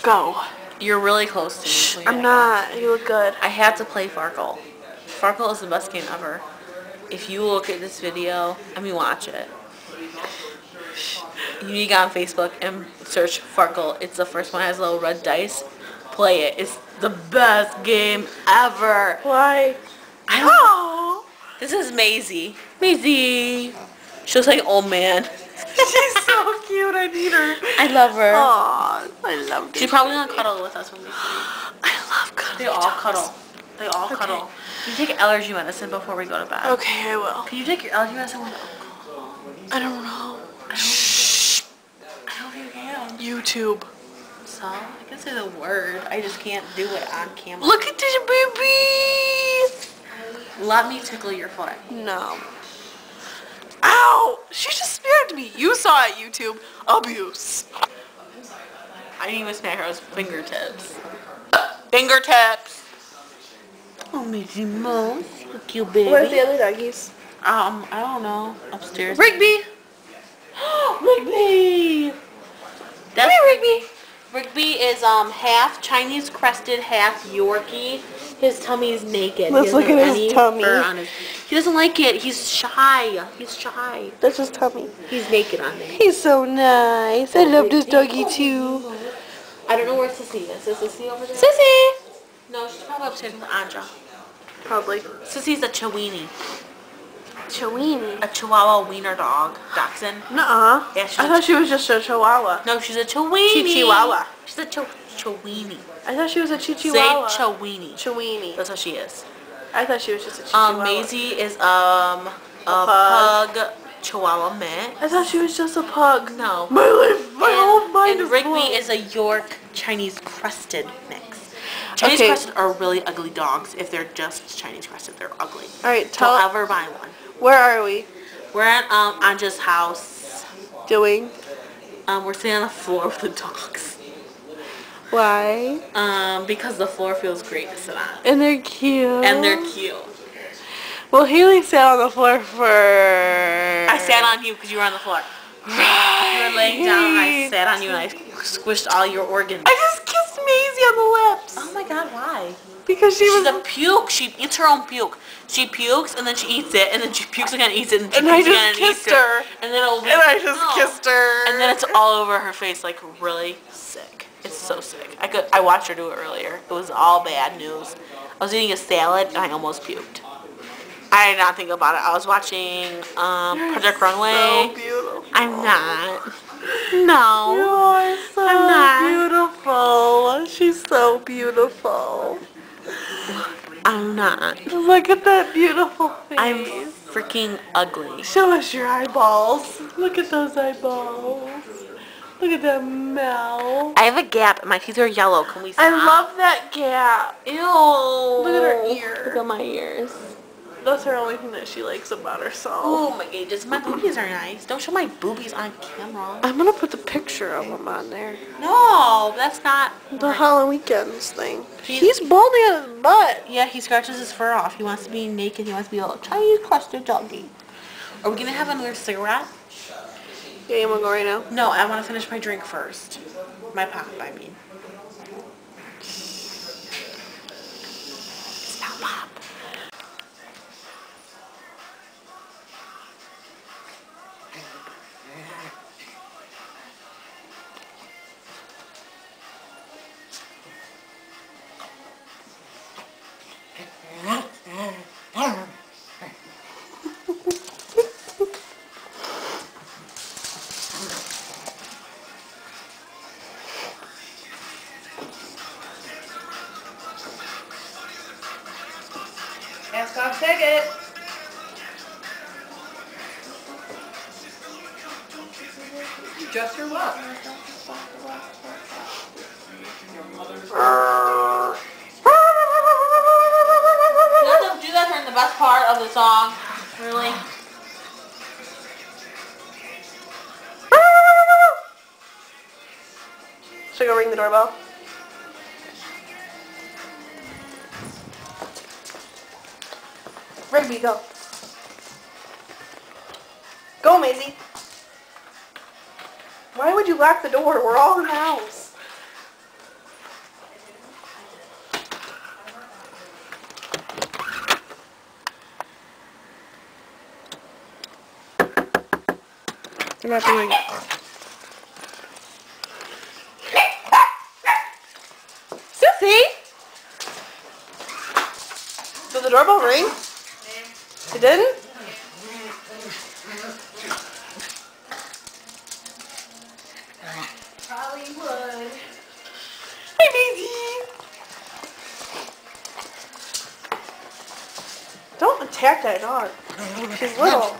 Go. You're really close to me. Shh, I'm not. You look good. I had to play Farkle. Farkle is the best game ever. If you look at this video, watch it. You need to go on Facebook and search Farkle. It's the first one that has little red dice. Play it. It's the best game ever. Why? I don't know. This is Maisie. Maisie. She looks like an old man. She's so cute. I need her. I love her. Aw, I love her. She's probably gonna cuddle with us when we sleep. I love cuddling. They all cuddle. They all cuddle. You take allergy medicine before we go to bed. Okay, I will. Can you take your allergy medicine when I don't know. Shh. I don't think you can. YouTube. So, I can say the word. I just can't do it on camera. Look at this baby. Let me tickle your foot. No. Ow! She just smacked me. You saw it, YouTube. Abuse. I didn't even smack her. It was fingertips. Fingertips. Oh, Mickey Mouse. Look, you baby. Where's the other doggies? I don't know. Upstairs. Rigby. Rigby. Come here, Rigby. Rigby is half Chinese crested, half Yorkie. His tummy's naked. Let's look at his tummy. He doesn't like it. He's shy. He's shy. That's his tummy. He's naked on there. He's so nice. I love this doggy too. I don't know where Sissy is. Is Sissy over there? Sissy! No, she's probably upstairs with Anja. Probably. Sissy's a Chiweenie. Chiweenie. A Chihuahua wiener dog. Dachshund. Nuh-uh. Yeah, I thought she was just a chihuahua. No, she's a Chiweenie. Chihuahua. She's a Chiweenie. I thought she was a chihuahua. Say Chiweenie. Chiweenie. That's what she is. I thought she was just a chihuahua. Maisie is a pug Chihuahua mix. I thought she was just a pug. No. My whole mind is And Rigby blown. is a York Chinese crested mix. Chinese crested are really ugly dogs. If they're just Chinese crested, they're ugly. Alright, Don't ever buy one. Where are we? We're at Anja's house. Doing? We're sitting on the floor with the dogs. Why? Because the floor feels great to sit on. And they're cute. And they're cute. Well, Haley sat on the floor for... I sat on you because you were on the floor. Right. You were laying down and I sat on you and I squished all your organs. I just kissed Maisie on the lips. Oh my god, why? Because she's a puke. She eats her own puke. She pukes and then she eats it and then she pukes again and eats it and she and pukes I again just and eats kissed her. it. And then it'll be, and I just kissed her. And then it's all over her face, like really sick. It's so sick. I watched her do it earlier. It was all bad news. I was eating a salad and I almost puked. I did not think about it. I was watching Project Runway. So beautiful. I'm not. No. You are so I'm not. beautiful. She's so beautiful. I'm not. Look at that beautiful face. I'm freaking ugly. Show us your eyeballs. Look at those eyeballs. Look at that mouth. I have a gap and my teeth are yellow. Can we stop? I love that gap. Ew. Look at her ears. Look at my ears. That's her only thing that she likes about herself. Oh my goodness, my boobies are nice. Don't show my boobies on camera. I'm gonna put the picture of them on there. No, that's not The right. Halloween's thing. He's balding on his butt. Yeah, he scratches his fur off. He wants to be naked. He wants to be a little Chinese custard doggy. Are we gonna have another cigarette? Yeah, you wanna go right now? No, I want to finish my drink first. My pop, I mean. It's not pop. Ask off ticket. Just your what? Let them do that during the best part of the song. Really? Should I go ring the doorbell? Rigby, go. Go, Maisie. Why would you lock the door? We're all in the house. They're not doing it. Sissy? Did the doorbell ring? It didn't? Probably would. Hi, Daisy. Don't attack that dog. She's little.